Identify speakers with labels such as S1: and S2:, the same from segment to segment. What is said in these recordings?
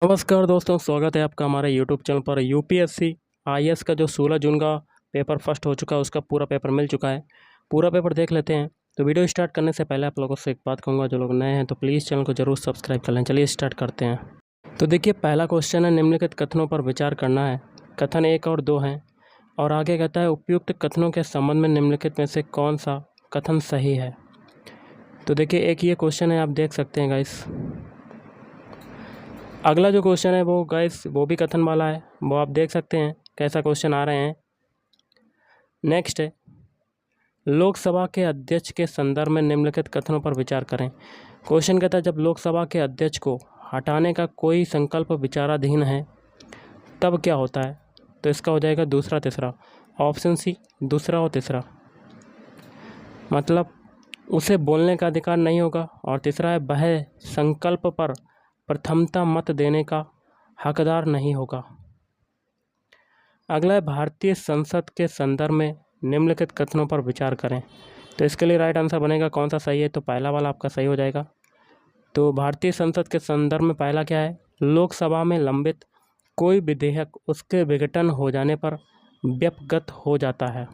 S1: नमस्कार दोस्तों, स्वागत है आपका हमारे यूट्यूब चैनल पर। यूपीएससी आईएएस का जो 16 जून का पेपर फर्स्ट हो चुका है, उसका पूरा पेपर मिल चुका है। पूरा पेपर देख लेते हैं। तो वीडियो स्टार्ट करने से पहले आप लोगों से एक बात कहूँगा, जो लोग नए हैं तो प्लीज़ चैनल को जरूर सब्सक्राइब कर लें। चलिए स्टार्ट करते हैं। तो देखिए, पहला क्वेश्चन है, निम्नलिखित कथनों पर विचार करना है। कथन 1 और 2 हैं और आगे कहता है, उपयुक्त कथनों के संबंध में निम्नलिखित में से कौन सा कथन सही है। तो देखिए, एक ये क्वेश्चन है, आप देख सकते हैं गाइस। अगला जो क्वेश्चन है वो गाइस वो भी कथन वाला है, वो आप देख सकते हैं कैसा क्वेश्चन आ रहे हैं। नेक्स्ट है, लोकसभा के अध्यक्ष के संदर्भ में निम्नलिखित कथनों पर विचार करें। क्वेश्चन कहता है, जब लोकसभा के अध्यक्ष को हटाने का कोई संकल्प विचाराधीन है तब क्या होता है। तो इसका हो जाएगा दूसरा तीसरा, ऑप्शन सी दूसरा और तीसरा। मतलब उसे बोलने का अधिकार नहीं होगा। और तीसरा है, वह संकल्प पर प्रथमता मत देने का हकदार नहीं होगा। अगला है, भारतीय संसद के संदर्भ में निम्नलिखित कथनों पर विचार करें। तो इसके लिए राइट आंसर बनेगा कौन सा सही है, तो पहला वाला आपका सही हो जाएगा। तो भारतीय संसद के संदर्भ में पहला क्या है, लोकसभा में लंबित कोई विधेयक उसके विघटन हो जाने पर व्यपगत हो जाता है।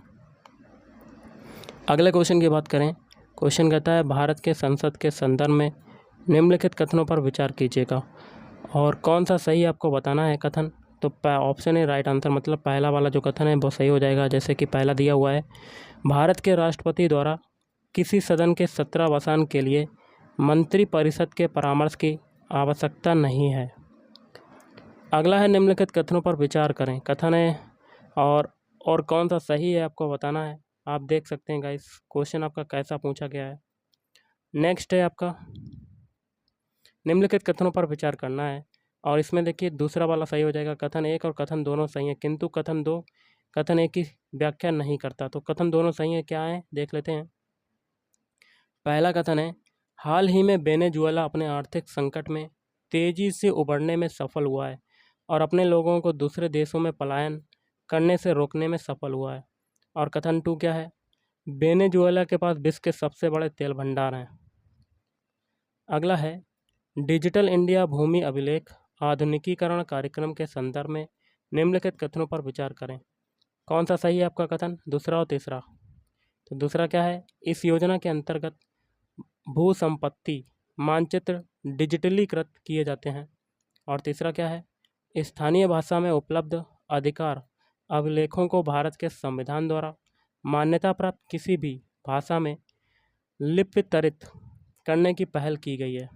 S1: अगले क्वेश्चन की बात करें। क्वेश्चन कहता है, भारत के संसद के संदर्भ में निम्नलिखित कथनों पर विचार कीजिएगा और कौन सा सही आपको बताना है कथन। तो ऑप्शन है राइट आंसर, मतलब पहला वाला जो कथन है वो सही हो जाएगा। जैसे कि पहला दिया हुआ है, भारत के राष्ट्रपति द्वारा किसी सदन के सत्रावसान के लिए मंत्रिपरिषद के परामर्श की आवश्यकता नहीं है। अगला है, निम्नलिखित कथनों पर विचार करें। कथन है और कौन सा सही है आपको बताना है। आप देख सकते हैं गाइस क्वेश्चन आपका कैसा पूछा गया है। नेक्स्ट है आपका, निम्नलिखित कथनों पर विचार करना है और इसमें देखिए दूसरा वाला सही हो जाएगा। कथन 1 और कथन दोनों सही हैं, किंतु कथन 2 कथन 1 की व्याख्या नहीं करता। तो कथन दोनों सही है, क्या है देख लेते हैं। पहला कथन है, हाल ही में वेनेजुएला अपने आर्थिक संकट में तेजी से उबरने में सफल हुआ है और अपने लोगों को दूसरे देशों में पलायन करने से रोकने में सफल हुआ है। और कथन 2 क्या है, वेनेजुएला के पास विश्व के सबसे बड़े तेल भंडार हैं। अगला है, डिजिटल इंडिया भूमि अभिलेख आधुनिकीकरण कार्यक्रम के संदर्भ में निम्नलिखित कथनों पर विचार करें। कौन सा सही है आपका कथन, दूसरा और तीसरा। तो दूसरा क्या है, इस योजना के अंतर्गत भू संपत्ति मानचित्र डिजिटलीकृत किए जाते हैं। और तीसरा क्या है, स्थानीय भाषा में उपलब्ध अधिकार अभिलेखों को भारत के संविधान द्वारा मान्यता प्राप्त किसी भी भाषा में लिपितरित करने की पहल की गई है।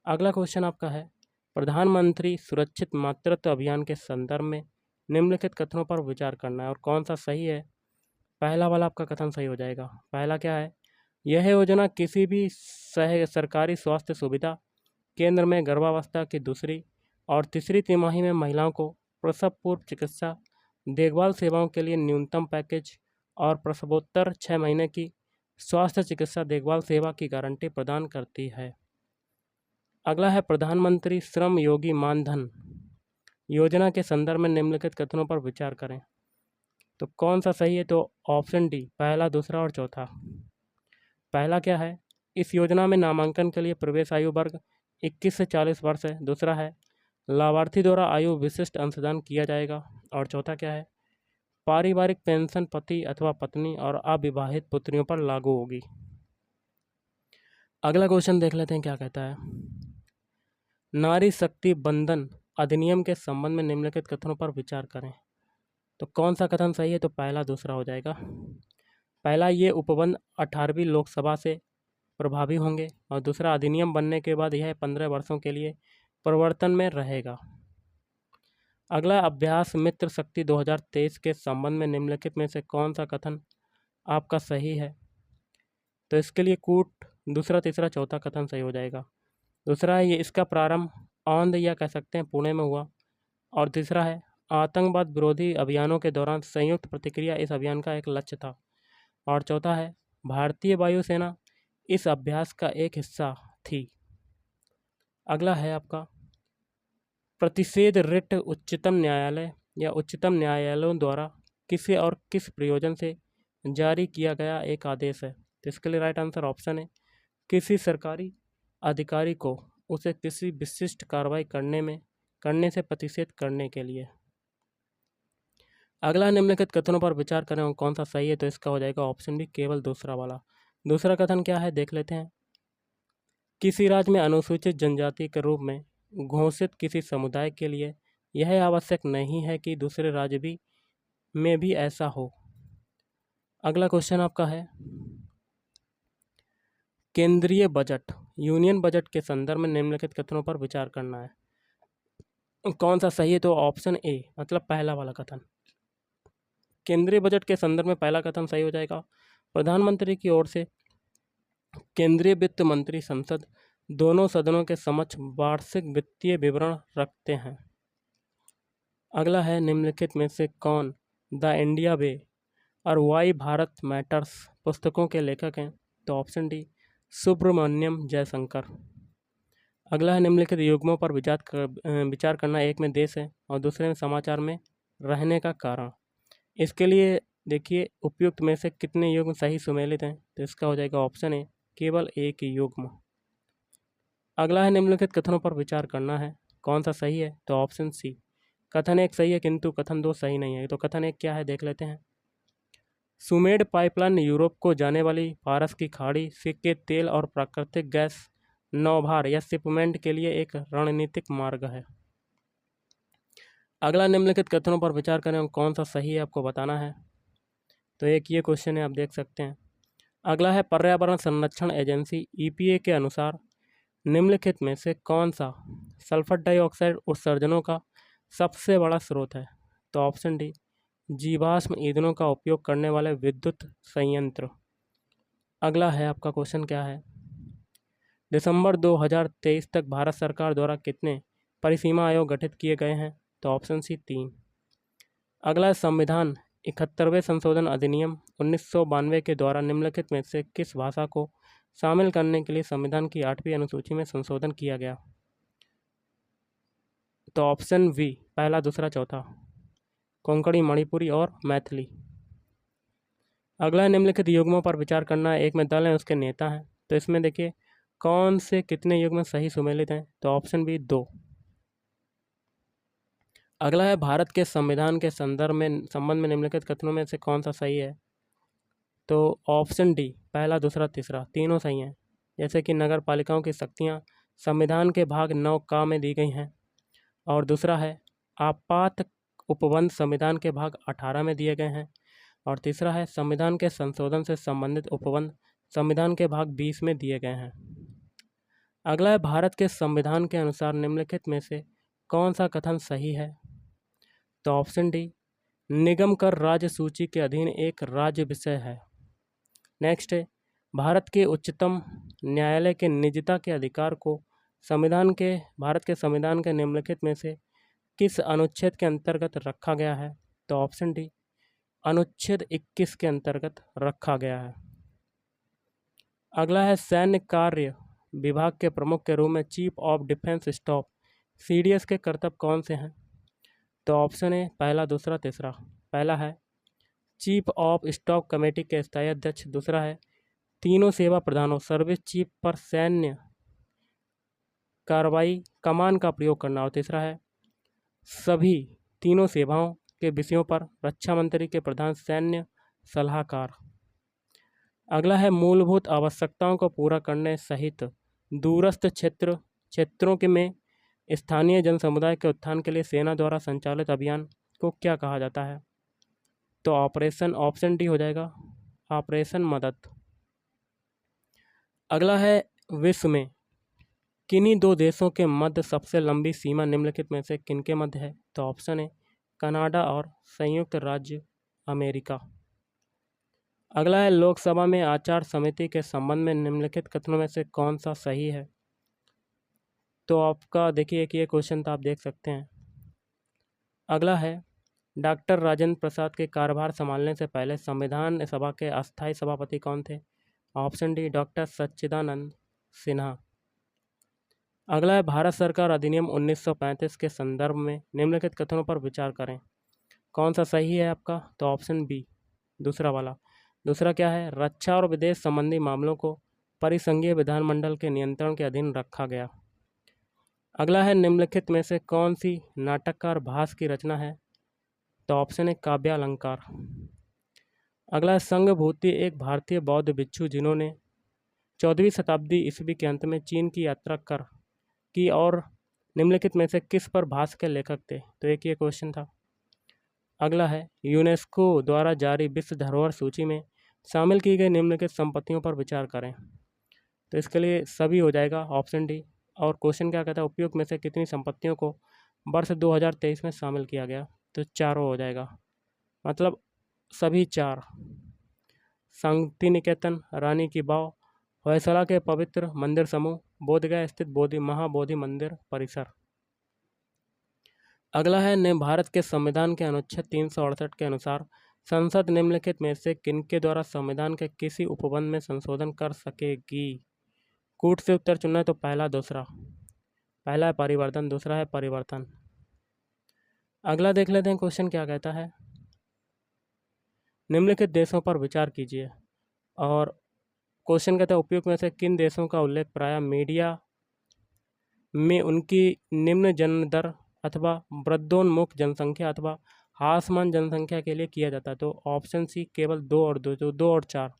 S1: अगला क्वेश्चन आपका है, प्रधानमंत्री सुरक्षित मातृत्व अभियान के संदर्भ में निम्नलिखित कथनों पर विचार करना है और कौन सा सही है। पहला वाला आपका कथन सही हो जाएगा। पहला क्या है, यह योजना किसी भी सरकारी स्वास्थ्य सुविधा केंद्र में गर्भावस्था की दूसरी और तीसरी तिमाही में महिलाओं को प्रसव पूर्व चिकित्सा देखभाल सेवाओं के लिए न्यूनतम पैकेज और प्रसवोत्तर 6 महीने की स्वास्थ्य चिकित्सा देखभाल सेवा की गारंटी प्रदान करती है। अगला है, प्रधानमंत्री श्रम योगी मानधन योजना के संदर्भ में निम्नलिखित कथनों पर विचार करें। तो कौन सा सही है, तो ऑप्शन डी पहला दूसरा और चौथा। पहला क्या है, इस योजना में नामांकन के लिए प्रवेश आयु वर्ग 21 से 40 वर्ष है। दूसरा है, लाभार्थी द्वारा आयु विशिष्ट अंशदान किया जाएगा। और चौथा क्या है, पारिवारिक पेंशन पति अथवा पत्नी और अविवाहित पुत्रियों पर लागू होगी। अगला क्वेश्चन देख लेते हैं क्या कहता है, नारी शक्ति बंधन अधिनियम के संबंध में निम्नलिखित कथनों पर विचार करें। तो कौन सा कथन सही है, तो पहला दूसरा हो जाएगा। पहला, ये उपबंध 18वीं लोकसभा से प्रभावी होंगे और दूसरा, अधिनियम बनने के बाद यह 15 वर्षों के लिए प्रवर्तन में रहेगा। अगला, अभ्यास मित्र शक्ति 2023 के संबंध में निम्नलिखित में से कौन सा कथन आपका सही है। तो इसके लिए कूट दूसरा तीसरा चौथा कथन सही हो जाएगा। दूसरा है, ये इसका प्रारंभ औंध या कह सकते हैं पुणे में हुआ। और तीसरा है, आतंकवाद विरोधी अभियानों के दौरान संयुक्त प्रतिक्रिया इस अभियान का एक लक्ष्य था। और चौथा है, भारतीय वायुसेना इस अभ्यास का एक हिस्सा थी। अगला है आपका, प्रतिषेध रिट उच्चतम न्यायालय या उच्चतम न्यायालयों द्वारा किसी और किस प्रयोजन से जारी किया गया एक आदेश है। तो इसके लिए राइट आंसर ऑप्शन है, किसी सरकारी अधिकारी को उसे किसी विशिष्ट कार्रवाई करने से प्रतिषेध करने के लिए। अगला निम्नलिखित कथनों पर विचार करें और कौन सा सही है, तो इसका हो जाएगा ऑप्शन बी केवल दूसरा वाला। दूसरा कथन क्या है देख लेते हैं। किसी राज्य में अनुसूचित जनजाति के रूप में घोषित किसी समुदाय के लिए यह आवश्यक नहीं है कि दूसरे राज्य में भी ऐसा हो। अगला क्वेश्चन आपका है, केंद्रीय बजट यूनियन बजट के संदर्भ में निम्नलिखित कथनों पर विचार करना है। कौन सा सही है, तो ऑप्शन ए मतलब पहला वाला कथन। केंद्रीय बजट के संदर्भ में पहला कथन सही हो जाएगा। प्रधानमंत्री की ओर से केंद्रीय वित्त मंत्री संसद दोनों सदनों के समक्ष वार्षिक वित्तीय विवरण रखते हैं। अगला है, निम्नलिखित में से कौन द इंडिया वे और वाई भारत मैटर्स पुस्तकों के लेखक हैं, तो ऑप्शन डी सुब्रमण्यम जयशंकर। अगला है, निम्नलिखित युग्मों पर विचार करना। एक में देश है और दूसरे में समाचार में रहने का कारण। इसके लिए देखिए उपयुक्त में से कितने युग्म सही सुमेलित हैं, तो इसका हो जाएगा ऑप्शन ए केवल एक युग्म। अगला है, निम्नलिखित कथनों पर विचार करना है। कौन सा सही है, तो ऑप्शन सी कथन एक सही है किंतु कथन दो सही नहीं है। तो कथन एक क्या है देख लेते हैं। सुमेड पाइपलाइन यूरोप को जाने वाली फारस की खाड़ी के तेल और प्राकृतिक गैस नौभार या शिपमेंट के लिए एक रणनीतिक मार्ग है। अगला, निम्नलिखित कथनों पर विचार करें और कौन सा सही है आपको बताना है। तो एक ये क्वेश्चन है, आप देख सकते हैं। अगला है, पर्यावरण संरक्षण एजेंसी EPA के अनुसार निम्नलिखित में से कौन सा सल्फर डाइऑक्साइड उत्सर्जनों का सबसे बड़ा स्रोत है, तो ऑप्शन डी जीवाश्म ईंधनों का उपयोग करने वाले विद्युत संयंत्र। अगला है आपका क्वेश्चन क्या है, दिसंबर 2023 तक भारत सरकार द्वारा कितने परिसीमा आयोग गठित किए गए हैं, तो ऑप्शन सी 3। अगला, संविधान 71वें संशोधन अधिनियम 1992 के द्वारा निम्नलिखित में से किस भाषा को शामिल करने के लिए संविधान की 8वीं अनुसूची में संशोधन किया गया, तो ऑप्शन वी पहला दूसरा चौथा कोंकणी मणिपुरी और मैथिली। अगला, निम्नलिखित युग्मों पर विचार करना है। एक में दल है उसके नेता हैं, तो इसमें देखिए कौन से कितने युग्म सही सुमेलित हैं, तो ऑप्शन बी 2। अगला है, भारत के संविधान के संबंध में निम्नलिखित कथनों में से कौन सा सही है, तो ऑप्शन डी पहला दूसरा तीसरा तीनों सही हैं। जैसे कि नगर पालिकाओं की शक्तियाँ संविधान के भाग 9 का में दी गई हैं, और दूसरा है आपात उपबंध संविधान के भाग 18 में दिए गए हैं, और तीसरा है संविधान के संशोधन से संबंधित उपबंध संविधान के भाग 20 में दिए गए हैं। अगला है, भारत के संविधान के अनुसार निम्नलिखित में से कौन सा कथन सही है, तो ऑप्शन डी निगम कर राज्य सूची के अधीन एक राज्य विषय है। नेक्स्ट है, भारत के उच्चतम न्यायालय के निजता के अधिकार को भारत के संविधान के निम्नलिखित में से किस अनुच्छेद के अंतर्गत रखा गया है, तो ऑप्शन डी अनुच्छेद 21 के अंतर्गत रखा गया है। अगला है, सैन्य कार्य विभाग के प्रमुख के रूप में chief of defence staff CDS के कर्तव्य कौन से हैं, तो ऑप्शन ए पहला दूसरा तीसरा। पहला है चीफ ऑफ स्टाफ कमेटी के स्थायी अध्यक्ष, दूसरा है तीनों सेवा प्रधानों सर्विस चीफ पर सैन्य कार्रवाई कमान का प्रयोग करना, और तीसरा है सभी तीनों सेवाओं के विषयों पर रक्षा मंत्री के प्रधान सैन्य सलाहकार। अगला है, मूलभूत आवश्यकताओं को पूरा करने सहित दूरस्थ क्षेत्रों के में स्थानीय जन समुदाय के उत्थान के लिए सेना द्वारा संचालित अभियान को क्या कहा जाता है, तो ऑप्शन डी हो जाएगा ऑपरेशन मदद। अगला है, विश्व में किन्हीं दो देशों के मध्य सबसे लंबी सीमा निम्नलिखित में से किनके मध्य है, तो ऑप्शन है कनाडा और संयुक्त राज्य अमेरिका। अगला है, लोकसभा में आचार संहिता के संबंध में निम्नलिखित कथनों में से कौन सा सही है, तो आपका देखिए कि ये क्वेश्चन तो आप देख सकते हैं। अगला है, डॉक्टर राजेंद्र प्रसाद के कार्यभार संभालने से पहले संविधान सभा के अस्थायी सभापति कौन थे, ऑप्शन डी डॉक्टर सच्चिदानंद सिन्हा। अगला है, भारत सरकार अधिनियम 1935 के संदर्भ में निम्नलिखित कथनों पर विचार करें। कौन सा सही है आपका, तो ऑप्शन बी दूसरा वाला। दूसरा क्या है, रक्षा और विदेश संबंधी मामलों को परिसंघीय विधानमंडल के नियंत्रण के अधीन रखा गया। अगला है निम्नलिखित में से कौन सी नाटककार भास की रचना है? तो ऑप्शन है काव्यालंकार। अगला है संघभूति एक भारतीय बौद्ध भिक्षु जिन्होंने 14वीं शताब्दी ईस्वी के अंत में चीन की यात्रा कर की और निम्नलिखित में से किस पर भास के लेखक थे? तो एक ये क्वेश्चन था। अगला है यूनेस्को द्वारा जारी विश्व धरोहर सूची में शामिल की गई निम्नलिखित संपत्तियों पर विचार करें। तो इसके लिए सभी हो जाएगा ऑप्शन डी। और क्वेश्चन क्या कहता है, उपयुक्त में से कितनी संपत्तियों को वर्ष 2023 में शामिल किया गया? तो चारों हो जाएगा, मतलब सभी चार। शांति निकेतन, रानी की बाव, होयसला के पवित्र मंदिर समूह, बोधगया स्थित महाबोधि मंदिर परिसर। अगला है भारत के संविधान के अनुच्छेद 368 के अनुसार संसद निम्नलिखित में से किनके द्वारा संविधान के किसी उपबंध में संशोधन कर सकेगी? कूट से उत्तर चुनना है, तो पहला दूसरा। पहला है परिवर्तन, दूसरा है परिवर्तन। अगला देख लेते हैं क्वेश्चन क्या कहता है। निम्नलिखित देशों पर विचार कीजिए। और क्वेश्चन कहता है उपयुक्त में से किन देशों का उल्लेख प्रायः मीडिया में उनकी निम्न जन्म दर अथवा वृद्धोन्मुख जनसंख्या अथवा हासमान जनसंख्या के लिए किया जाता है? तो ऑप्शन सी केवल 2 और 4,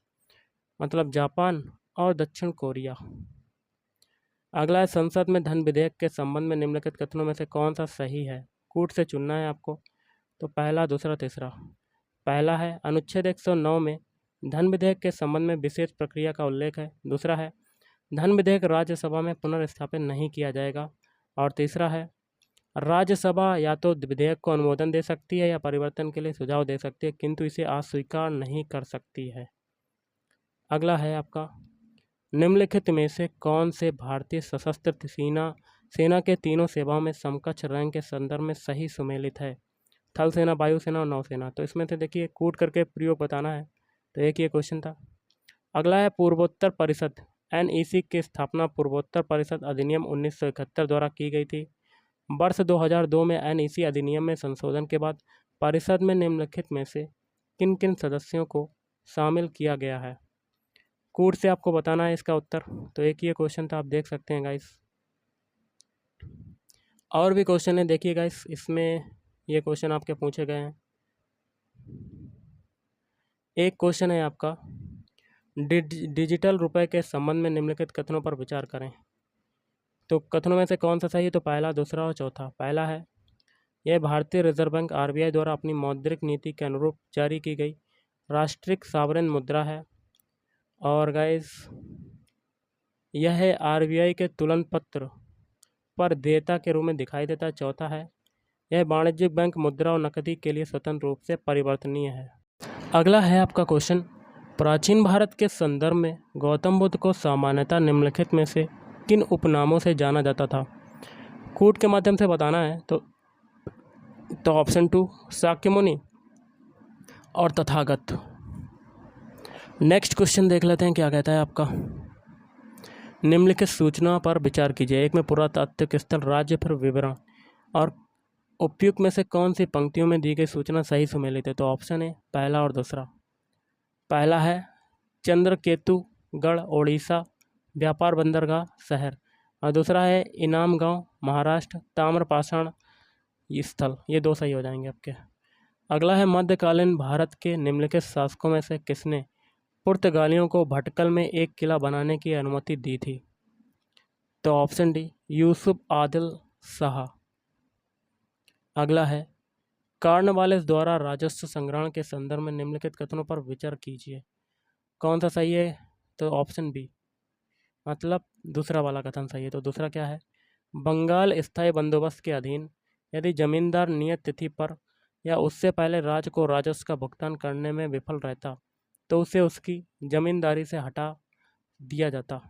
S1: मतलब जापान और दक्षिण कोरिया। अगला है संसद में धन विधेयक के संबंध में निम्नलिखित कथनों में से कौन सा सही है? कूट से चुनना है आपको, तो पहला दूसरा तीसरा। पहला है अनुच्छेद 109 में धन विधेयक के संबंध में विशेष प्रक्रिया का उल्लेख है। दूसरा है धन विधेयक राज्यसभा में पुनर्स्थापित नहीं किया जाएगा। और तीसरा है राज्यसभा या तो विधेयक को अनुमोदन दे सकती है या परिवर्तन के लिए सुझाव दे सकती है, किंतु इसे अस्वीकार नहीं कर सकती है। अगला है आपका निम्नलिखित में से कौन से भारतीय सशस्त्र सेना के तीनों सेवाओं में समकक्ष रैंक के संदर्भ में सही सुमेलित है? थल सेना, वायुसेना और नौसेना। तो इसमें से देखिए कूट करके प्रयोग बताना है, तो एक ये क्वेश्चन था। अगला है पूर्वोत्तर परिषद NEC की स्थापना पूर्वोत्तर परिषद अधिनियम 1971 द्वारा की गई थी। वर्ष 2002 में NEC अधिनियम में संशोधन के बाद परिषद में निम्नलिखित में से किन किन सदस्यों को शामिल किया गया है? कूट से आपको बताना है इसका उत्तर, तो एक ये क्वेश्चन था, आप देख सकते हैं गाइस। और भी क्वेश्चन है, देखिए गाइस, इसमें ये क्वेश्चन आपके पूछे गए हैं। एक क्वेश्चन है आपका डिजिटल रुपए के संबंध में निम्नलिखित कथनों पर विचार करें। तो कथनों में से कौन सा सही है? तो पहला, दूसरा और चौथा। पहला है यह भारतीय रिजर्व बैंक RBI द्वारा अपनी मौद्रिक नीति के अनुरूप जारी की गई राष्ट्रिक सावरेन मुद्रा है। और गाइस यह है RBI के तुलन पत्र पर देयता के रूप में दिखाई देता है। चौथा है यह वाणिज्यिक बैंक मुद्रा और नकदी के लिए स्वतंत्र रूप से परिवर्तनीय है। अगला है आपका क्वेश्चन प्राचीन भारत के संदर्भ में गौतम बुद्ध को सामान्यतः निम्नलिखित में से किन उपनामों से जाना जाता था? कूट के माध्यम से बताना है, तो ऑप्शन 2 शाक्यमुनि और तथागत। नेक्स्ट क्वेश्चन देख लेते हैं क्या कहता है आपका। निम्नलिखित सूचना पर विचार कीजिए। एक में पुरातात्विक स्थल, राज्य, फिर विवरण। और उपयुक्त में से कौन सी पंक्तियों में दी गई सूचना सही सुमेलित है? तो ऑप्शन है पहला और दूसरा। पहला है चंद्रकेतुगढ़ ओडिशा व्यापार बंदरगाह शहर, और दूसरा है इनाम गांव महाराष्ट्र ताम्रपाषाण स्थल। ये दो सही हो जाएंगे आपके। अगला है मध्यकालीन भारत के निम्नलिखित शासकों में से किसने पुर्तगालियों को भटकल में एक किला बनाने की अनुमति दी थी? तो ऑप्शन डी यूसुफ आदिल शाह। अगला है कॉर्नवालिस द्वारा राजस्व संग्रहण के संदर्भ में निम्नलिखित कथनों पर विचार कीजिए। कौन सा सही है? तो ऑप्शन बी, मतलब दूसरा वाला कथन सही है। तो दूसरा क्या है? बंगाल स्थायी बंदोबस्त के अधीन यदि जमींदार नियत तिथि पर या उससे पहले राज्य को राजस्व का भुगतान करने में विफल रहता तो उसे उसकी जमींदारी से हटा दिया जाता।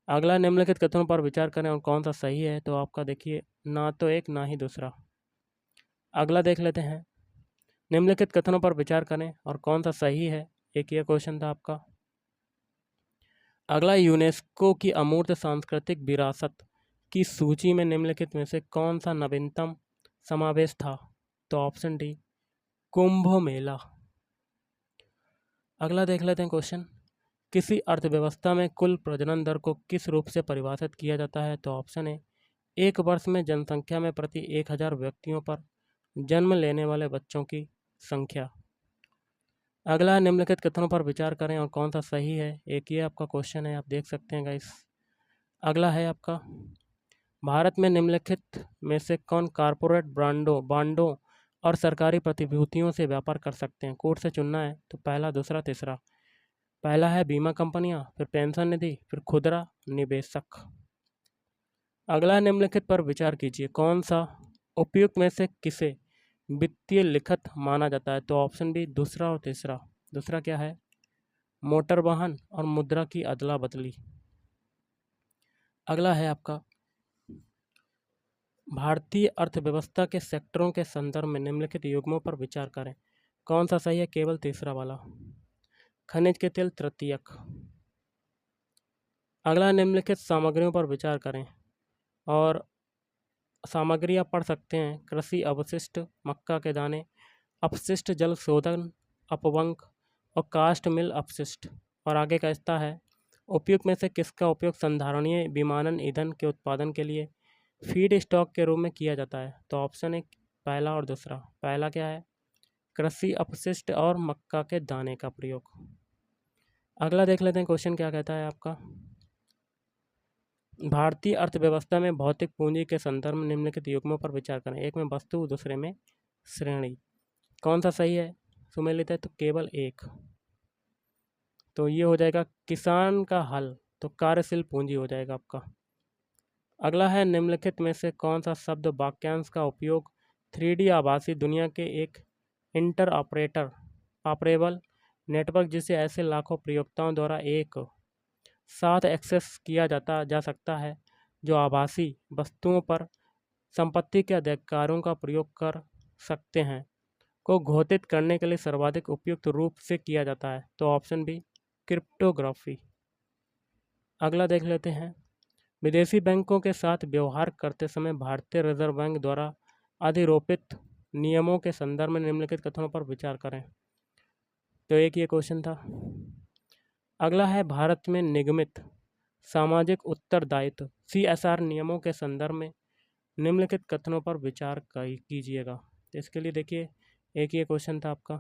S1: अगला निम्नलिखित कथनों पर विचार करें और कौन सा सही है? तो आपका देखिए ना तो एक ना ही दूसरा। अगला देख लेते हैं निम्नलिखित कथनों पर विचार करें और कौन सा सही है। एक ये क्वेश्चन था आपका। अगला यूनेस्को की अमूर्त सांस्कृतिक विरासत की सूची में निम्नलिखित में से कौन सा नवीनतम समावेश था? तो ऑप्शन डी कुंभ मेला। अगला देख लेते हैं क्वेश्चन किसी अर्थव्यवस्था में कुल प्रजनन दर को किस रूप से परिभाषित किया जाता है? तो ऑप्शन है एक वर्ष में जनसंख्या में प्रति 1000 व्यक्तियों पर जन्म लेने वाले बच्चों की संख्या। अगला है निम्नलिखित कथनों पर विचार करें और कौन सा सही है। एक ये आपका क्वेश्चन है, आप देख सकते हैं गाइस। अगला है आपका, भारत में निम्नलिखित में से कौन कॉरपोरेट बांडों और सरकारी प्रतिभूतियों से व्यापार कर सकते हैं। कोर्ट से चुनना है तो पहला, दूसरा, तीसरा। पहला है बीमा कंपनियां, फिर पेंशन निधि, फिर खुदरा निवेशक। अगला निम्नलिखित पर विचार कीजिए, कौन सा उपयुक्त में से किसे वित्तीय लिखत माना जाता है। तो ऑप्शन बी, दूसरा और तीसरा। दूसरा क्या है, मोटर वाहन और मुद्रा की अदला बदली। अगला है आपका, भारतीय अर्थव्यवस्था के सेक्टरों के संदर्भ में निम्नलिखित युग्मों पर विचार करें। कौन सा सही है, केवल तीसरा वाला। खनिज के तेल तृतीयक। अगला निम्नलिखित सामग्रियों पर विचार करें और सामग्री आप पढ़ सकते हैं, कृषि अवशिष्ट, मक्का के दाने, अपशिष्ट जल शोधन अपवंक और कास्ट मिल अपशिष्ट। और आगे का हिस्सा है, उपयुक्त में से किसका उपयोग संधारणीय विमानन ईंधन के उत्पादन के लिए फीड स्टॉक के रूप में किया जाता है। तो ऑप्शन है पहला और दूसरा। पहला क्या है, कृषि अपशिष्ट और मक्का के दाने का प्रयोग। अगला देख लेते हैं क्वेश्चन क्या कहता है आपका, भारतीय अर्थव्यवस्था में भौतिक पूंजी के संदर्भ में निम्नलिखित युग्मों पर विचार करें। एक में वस्तु, दूसरे में श्रेणी। कौन सा सही है, सुमेलित है तो केवल एक। तो ये हो जाएगा किसान का हल, तो कार्यशील पूंजी हो जाएगा आपका। अगला है, निम्नलिखित में से कौन सा शब्द वाक्यांश का उपयोग 3D आभासी दुनिया के एक इंटर ऑपरेबल नेटवर्क जिसे ऐसे लाखों प्रयोक्ताओं द्वारा एक साथ एक्सेस किया जा सकता है जो आभासी वस्तुओं पर संपत्ति के अधिकारों का प्रयोग कर सकते हैं, को घोषित करने के लिए सर्वाधिक उपयुक्त रूप से किया जाता है। तो ऑप्शन बी, क्रिप्टोग्राफी। अगला देख लेते हैं, विदेशी बैंकों के साथ व्यवहार करते समय भारतीय रिजर्व बैंक द्वारा अधिरोपित नियमों के संदर्भ में निम्नलिखित कथनों पर विचार करें। तो एक ये क्वेश्चन था। अगला है, भारत में निगमित सामाजिक उत्तरदायित्व CSR नियमों के संदर्भ में निम्नलिखित कथनों पर विचार कीजिएगा। तो इसके लिए देखिए, एक ये क्वेश्चन था आपका।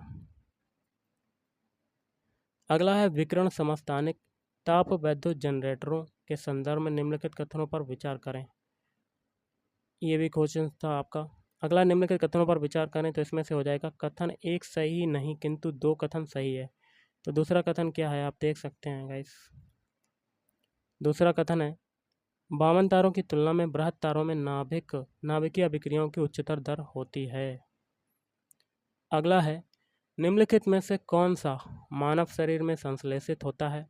S1: अगला है, विकिरण समस्थानिक ताप विद्युत जनरेटरों के संदर्भ में निम्नलिखित कथनों पर विचार करें। ये भी क्वेश्चन था आपका। अगला, निम्नलिखित कथनों पर विचार करें तो इसमें से हो जाएगा कथन एक सही नहीं किंतु दो कथन सही है। तो दूसरा कथन क्या है, आप देख सकते हैं गाइस। दूसरा कथन है, 52 तारों की तुलना में बृहद तारों में नाभिकीय अभिक्रियाओं की उच्चतर दर होती है। अगला है, निम्नलिखित में से कौन सा मानव शरीर में संश्लेषित होता है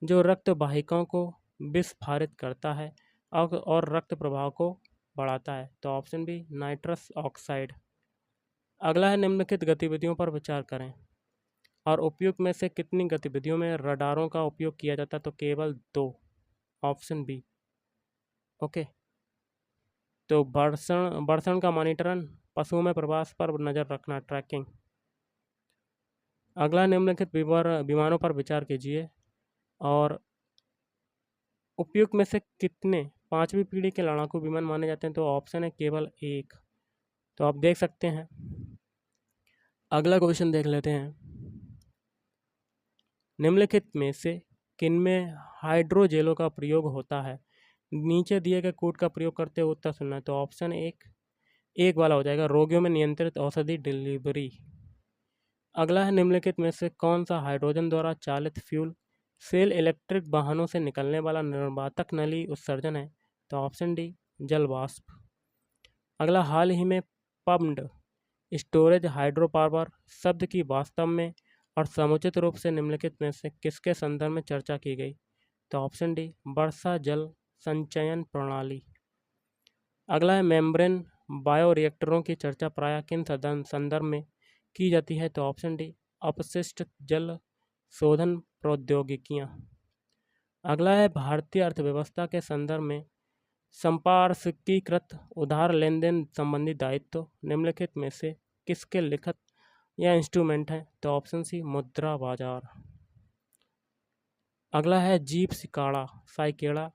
S1: जो रक्त वाहिकाओं को विस्फारित करता है और रक्त प्रवाह को बढ़ाता है। तो ऑप्शन बी, नाइट्रस ऑक्साइड। अगला है, निम्नलिखित गतिविधियों पर विचार करें और उपयुक्त में से कितनी गतिविधियों में रडारों का उपयोग किया जाता है। तो केवल 2, ऑप्शन बी। ओके, तो बढ़सण का मॉनिटरन, पशुओं में प्रवास पर नज़र रखना, ट्रैकिंग। अगला, निम्नलिखित विमानों पर विचार कीजिए और उपयुक्त में से कितने 5वीं पीढ़ी के लड़ाकू विमान माने जाते हैं। तो ऑप्शन है केवल एक। तो आप देख सकते हैं। अगला क्वेश्चन देख लेते हैं, निम्नलिखित में से किनमें हाइड्रोजेलों का प्रयोग होता है। नीचे दिए गए कोड का प्रयोग करते हुए उत्तर सुनना है। तो ऑप्शन एक वाला हो जाएगा, रोगियों में नियंत्रित औषधि डिलीवरी। अगला है, निम्नलिखित में से कौन सा हाइड्रोजन द्वारा चालित फ्यूल सेल इलेक्ट्रिक वाहनों से निकलने वाला निर्वातक नली उत्सर्जन है। तो ऑप्शन डी, जल वाष्प। अगला, हाल ही में पम्प्ड स्टोरेज हाइड्रो पावर शब्द की वास्तव में और समुचित रूप से निम्नलिखित में से किसके संदर्भ में चर्चा की गई। तो ऑप्शन डी, वर्षा जल संचयन प्रणाली। अगला है, मेम्ब्रेन बायोरिएक्टरों की चर्चा प्रायः किन संदर्भ में की जाती है। तो ऑप्शन डी, अपशिष्ट जल शोधन प्रौद्योगिकियाँ। अगला है, भारतीय अर्थव्यवस्था के संदर्भ में संपार्श्विकीकृत उधार लेन देन संबंधी दायित्व निम्नलिखित में से किसके लिखत या इंस्ट्रूमेंट है। तो ऑप्शन सी, मुद्रा बाजार। अगला है, जीप सिकाड़ा, साइकेड़ा,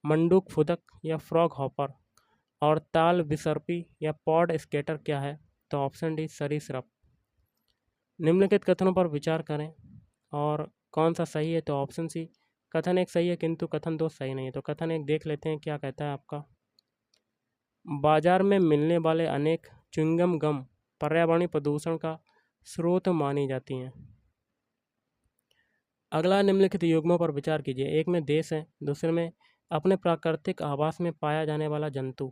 S1: मंडूक फुदक या फ्रॉग हॉपर और ताल विसर्पी या पॉड स्केटर क्या है? तो ऑप्शन डी सरीसृप। निम्नलिखित कथनों पर विचार करें और कौन सा सही है? तो ऑप्शन सी कथन एक सही है किंतु कथन दो सही नहीं है। तो कथन एक देख लेते हैं क्या कहता है आपका। बाजार में मिलने वाले अनेक च्युइंगम गम पर्यावरणीय प्रदूषण का स्रोत मानी जाती हैं। अगला निम्नलिखित युग्मों पर विचार कीजिए। एक में देश है, दूसरे में अपने प्राकृतिक आवास में पाया जाने वाला जंतु,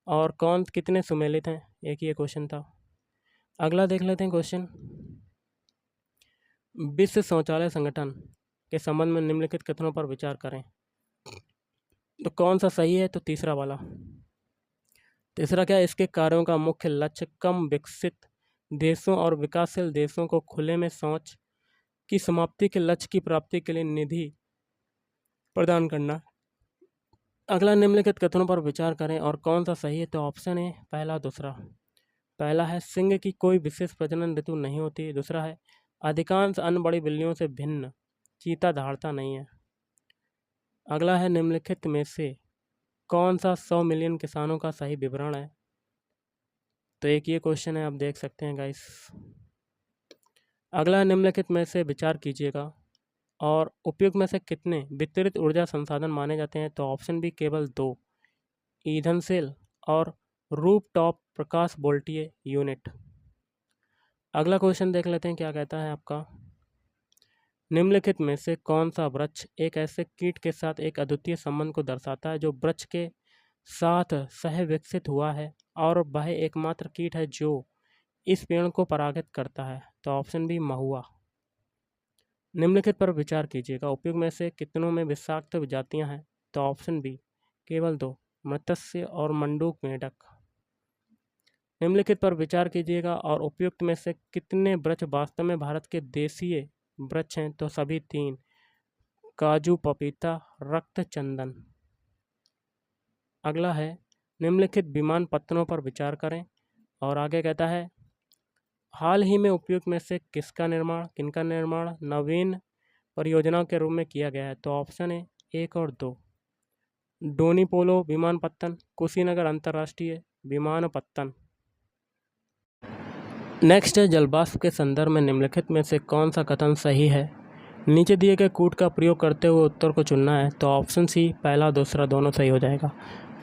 S1: और कौन कितने सुमेलित हैं, एक ये क्वेश्चन था। अगला देख लेते हैं क्वेश्चन। विश्व शौचालय संगठन के संबंध में निम्नलिखित कथनों पर विचार करें। तो कौन सा सही है? तो तीसरा वाला। तीसरा क्या है? इसके कार्यों का मुख्य लक्ष्य कम विकसित देशों और विकासशील देशों को खुले में शौच की समाप्ति के लक्ष्य की प्राप्ति के लिए निधि प्रदान करना। अगला निम्नलिखित कथनों पर विचार करें और कौन सा सही है? तो ऑप्शन है पहला दूसरा। पहला है सिंह की कोई विशेष प्रजनन ऋतु नहीं होती। दूसरा है अधिकांश अन्य बड़ी बिल्लियों से भिन्न चीता दहाड़ता नहीं है। अगला है निम्नलिखित में से कौन सा 100 मिलियन किसानों का सही विवरण है? तो एक ये क्वेश्चन है, आप देख सकते हैं गाइस। अगला निम्नलिखित में से विचार कीजिएगा और उपयुक्त में से कितने वितरित ऊर्जा संसाधन माने जाते हैं? तो ऑप्शन बी केवल 2, ईंधन सेल और रूफटॉप प्रकाश वोल्टीय यूनिट। अगला क्वेश्चन देख लेते हैं क्या कहता है आपका। निम्नलिखित में से कौन सा वृक्ष एक ऐसे कीट के साथ एक अद्वितीय संबंध को दर्शाता है जो वृक्ष के साथ सह विकसित हुआ है और वह एकमात्र कीट है जो इस पेड़ को परागित करता है? तो ऑप्शन बी महुआ। निम्नलिखित पर विचार कीजिएगा। उपयुक्त में से कितनों में विषाक्त जातियां हैं? तो ऑप्शन बी केवल 2, मत्स्य और मंडूक मेढक। निम्नलिखित पर विचार कीजिएगा और उपयुक्त में से कितने वृक्ष वास्तव में भारत के देशीय वृक्ष हैं? तो सभी 3, काजू, पपीता, रक्त चंदन। अगला है निम्नलिखित विमान पत्तनों पर विचार करें और आगे कहता है हाल ही में उपयुक्त में से किसका निर्माण, किनका निर्माण नवीन परियोजनाओं के रूप में किया गया है? तो ऑप्शन है 1 और 2, डोनीपोलो विमानपत्तन, कुशीनगर अंतर्राष्ट्रीय विमानपत्तन। नेक्स्ट है जलवाष्प के संदर्भ में निम्नलिखित में से कौन सा कथन सही है? नीचे दिए गए कूट का प्रयोग करते हुए उत्तर को चुनना है। तो ऑप्शन सी पहला दूसरा दोनों सही हो जाएगा।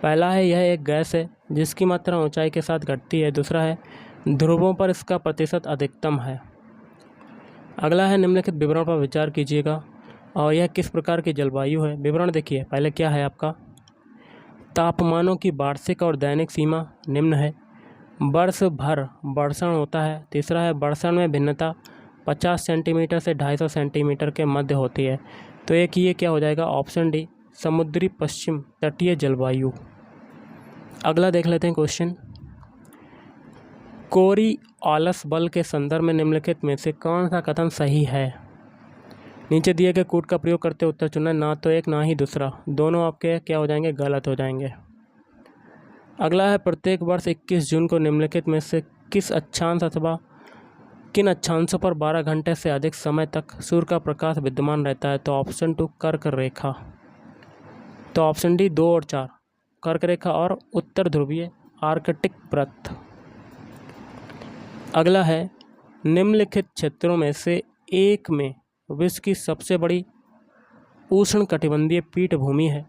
S1: पहला है यह एक गैस है जिसकी मात्रा ऊंचाई के साथ घटती है। दूसरा है ध्रुवों पर इसका प्रतिशत अधिकतम है। अगला है निम्नलिखित विवरण पर विचार कीजिएगा और यह किस प्रकार की जलवायु है? विवरण देखिए। पहले क्या है आपका, तापमानों की वार्षिक और दैनिक सीमा निम्न है, वर्ष भर वर्षण होता है। तीसरा है वर्षण में भिन्नता 50 सेंटीमीटर से 250 सेंटीमीटर के मध्य होती है। तो एक ये क्या हो जाएगा, ऑप्शन डी समुद्री पश्चिम तटीय जलवायु। अगला देख लेते हैं क्वेश्चन। कोरियोलिस बल के संदर्भ में निम्नलिखित में से कौन सा कथन सही है? नीचे दिए गए कूट का प्रयोग करते उत्तर चुनना, ना तो एक ना ही दूसरा, दोनों आपके क्या हो जाएंगे, गलत हो जाएंगे। अगला है प्रत्येक वर्ष 21 जून को निम्नलिखित में से किस अक्षांश अथवा किन अक्षांशों पर 12 घंटे से अधिक समय तक सूर्य का प्रकाश विद्यमान रहता है? तो ऑप्शन 2 कर्क रेखा। तो ऑप्शन डी 2 और 4, कर्क रेखा और उत्तर ध्रुवीय आर्कटिक वृत्त। अगला है निम्नलिखित क्षेत्रों में से एक में विश्व की सबसे बड़ी उष्णकटिबंधीय पीठभूमि है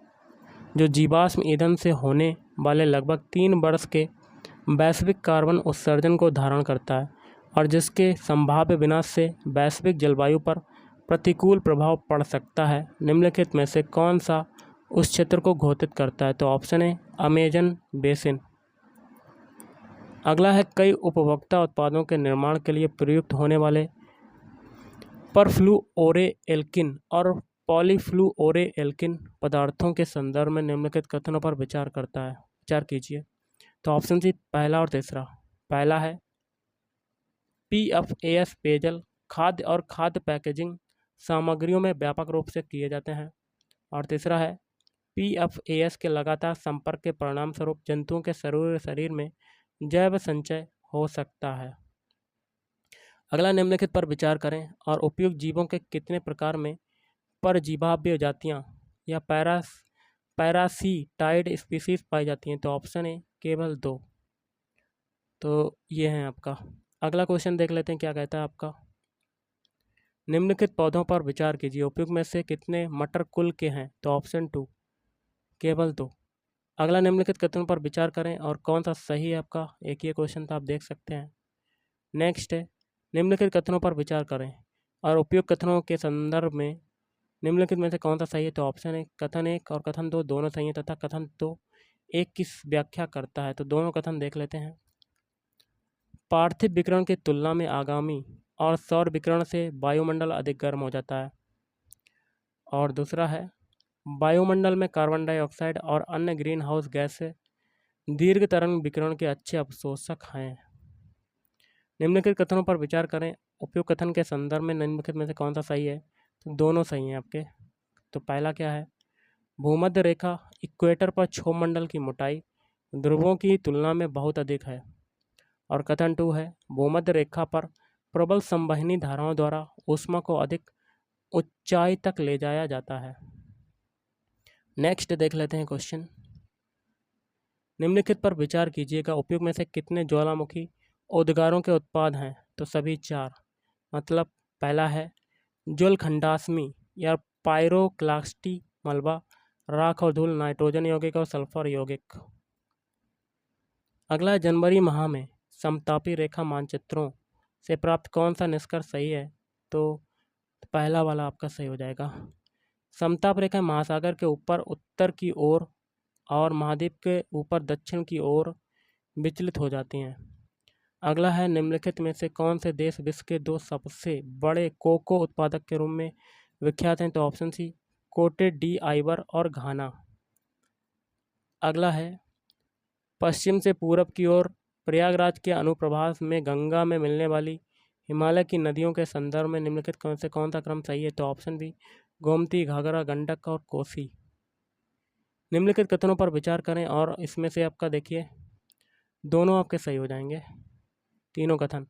S1: जो जीवाश्म ईंधन से होने वाले लगभग 3 वर्ष के वैश्विक कार्बन उत्सर्जन को धारण करता है और जिसके संभाव्य विनाश से वैश्विक जलवायु पर प्रतिकूल प्रभाव पड़ सकता है। निम्नलिखित में से कौन सा उस क्षेत्र को घोषित करता है? तो ऑप्शन है अमेजन बेसिन। अगला है कई उपभोक्ता उत्पादों के निर्माण के लिए प्रयुक्त होने वाले परफ्लुओरेएल्किन और पॉलीफ्लुओरेएल्किन पदार्थों के संदर्भ में निम्नलिखित कथनों पर विचार करता है। विचार कीजिए। तो ऑप्शन सी पहला और तीसरा। पहला है PFAS पेयजल, खाद्य और खाद्य पैकेजिंग सामग्रियों में व्यापक रूप से किए जाते हैं। और तीसरा है PFAS के लगातार संपर्क के परिणामस्वरूप जंतुओं के शरीर में जैव संचय हो सकता है। अगला निम्नलिखित पर विचार करें और उपयुक्त जीवों के कितने प्रकार में परजीवाभ्य जातियां या पैरासीटाइड स्पीसीज पाई जाती हैं? तो ऑप्शन ए केवल 2। तो ये है आपका। अगला क्वेश्चन देख लेते हैं क्या कहता है आपका। निम्नलिखित पौधों पर विचार कीजिए, उपयुक्त में से कितने मटर कुल के हैं? तो ऑप्शन 2 केवल 2। अगला निम्नलिखित कथनों पर विचार करें और कौन सा सही है आपका। एक ये क्वेश्चन था, आप देख सकते हैं। नेक्स्ट है, निम्नलिखित कथनों पर विचार करें और उपयुक्त कथनों के संदर्भ में निम्नलिखित में से कौन सा सही है? तो ऑप्शन ए कथन 1 और कथन 2 दोनों सही है तथा कथन 2 एक की व्याख्या करता है। तो दोनों कथन देख लेते हैं। पार्थिव विकिरण की तुलना में आगामी और सौर विकिरण से वायुमंडल अधिक गर्म हो जाता है। और दूसरा है, वायुमंडल में कार्बन डाइऑक्साइड और अन्य ग्रीन हाउस गैस से दीर्घ तरंग विकिरण के अच्छे अवशोषक हैं। निम्नलिखित कथनों पर विचार करें, उपयुक्त कथन के संदर्भ में निम्नलिखित में से कौन सा सही है? तो दोनों सही हैं आपके। तो पहला क्या है, भूमध्य रेखा इक्वेटर पर क्षोभ मंडल की मोटाई ध्रुवों की तुलना में बहुत अधिक है। और कथन 2 है, भूमध्य रेखा पर प्रबल संवहनी धाराओं द्वारा ऊष्मा को अधिक ऊंचाई तक ले जाया जाता है। नेक्स्ट देख लेते हैं क्वेश्चन। निम्नलिखित पर विचार कीजिएगा, उपयुक्त में से कितने ज्वालामुखी उद्गारों के उत्पाद हैं? तो सभी 4। मतलब पहला है ज्वलखंडाश्मी या पायरोक्लास्टी मलबा, राख और धूल, नाइट्रोजन यौगिक और सल्फर यौगिक। अगला, जनवरी माह में समतापी रेखा मानचित्रों से प्राप्त कौन सा निष्कर्ष सही है? तो पहला वाला आपका सही हो जाएगा। समताप रेखा महासागर के ऊपर उत्तर की ओर और महाद्वीप के ऊपर दक्षिण की ओर विचलित हो जाती हैं। अगला है, निम्नलिखित में से कौन से देश विश्व के 2 सबसे बड़े कोको उत्पादक के रूप में विख्यात हैं? तो ऑप्शन सी कोटे डी आइवर और घाना। अगला है, पश्चिम से पूरब की ओर प्रयागराज के अनुप्रभास में गंगा में मिलने वाली हिमालय की नदियों के संदर्भ में निम्नलिखित कौन सा क्रम सही है? तो ऑप्शन बी गोमती, घाघरा, गंडक और कोसी। निम्नलिखित कथनों पर विचार करें और इसमें से आपका देखिए दोनों आपके सही हो जाएंगे, तीनों कथन।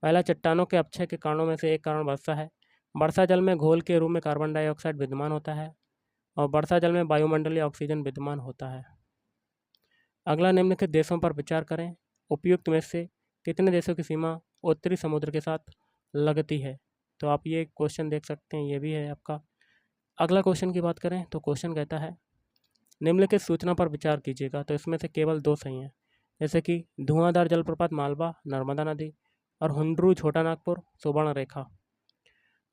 S1: पहला, चट्टानों के अपक्षय के कारणों में से एक कारण वर्षा है। वर्षा जल में घोल के रूप में कार्बन डाइऑक्साइड विद्यमान होता है और वर्षा जल में वायुमंडलीय ऑक्सीजन विद्यमान होता है। अगला, निम्नलिखित देशों पर विचार करें, उपयुक्त में से कितने देशों की सीमा उत्तरी समुद्र के साथ लगती है? तो आप ये क्वेश्चन देख सकते हैं, ये भी है आपका। अगला क्वेश्चन की बात करें तो क्वेश्चन कहता है, निम्नलिखित सूचना पर विचार कीजिएगा। तो इसमें से केवल 2 सही हैं, जैसे कि धुआंधार जलप्रपात मालवा नर्मदा नदी और हुंड्रू छोटा नागपुर सुवर्ण रेखा।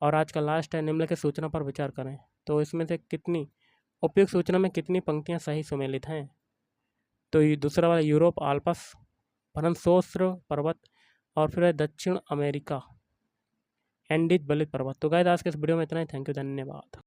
S1: और आज का लास्ट है, निम्नलिखित सूचना पर विचार करें। तो इसमें से कितनी उपयुक्त सूचना में कितनी पंक्तियां सही सुमेलित हैं? तो ये दूसरा वाला यूरोप आल्पस भरनसोस्र पर्वत और फिर है दक्षिण अमेरिका एंडीज बलित पर्वत। तो गाइस आज के इस वीडियो में इतना ही। थैंक यू, धन्यवाद।